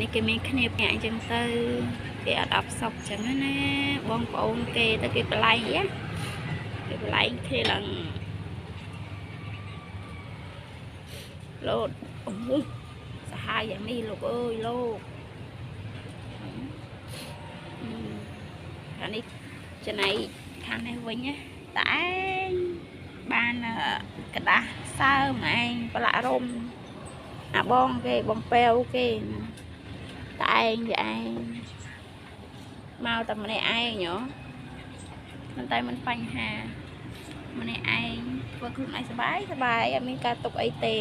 នេះគេមានគ្នាផ្ញើអញ្ចឹងទៅគេអត់អបសុកអញ្ចឹងណាបងប្អូនគេទៅគេបលែងគេបលែងគ្នាឡើងលោតអូសាហាវយ៉ាងនេះលោកអើយលោកអានេះចំណៃខាងនេះវិញណាតែបានកដាស់សើមឯងប្រឡាក់រំអាបងគេបងប៉ែវគេតែឯងវាឯងមកតែម្នាក់ឯងហ៎មិនតែមិនបញ្ហាម្នាក់ឯងធ្វើខ្លួនឯងសបាយសបាយអត់មានការទុកអីទេ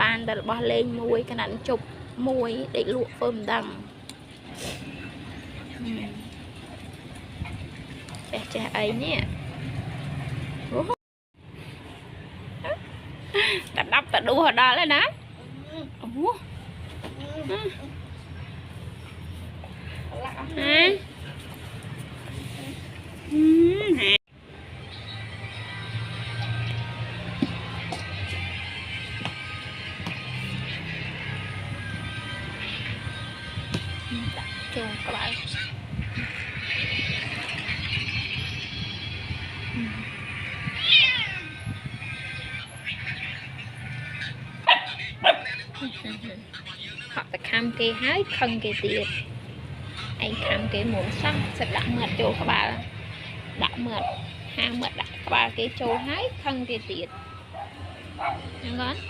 បានតែរបស់លេងមួយខណៈជប់មួយដេកលក់ធ្វើមិនដឹងចេះអីនេះតែ10តែដួសដល់ហើយណាអូចូលក្បាលហត់តែខំគេហើយខឹងគេទៀតឯងខំគេមុនសោះសិតដាក់មាត់ចូលក្បាលដាក់មាត់ហាមាត់ដាក់ក្បាលគេចូលហើយខឹងគេទៀតហ្នឹងអត់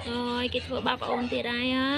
អើយគេធ្វើបាបប្អូនទៀតហើយហ៎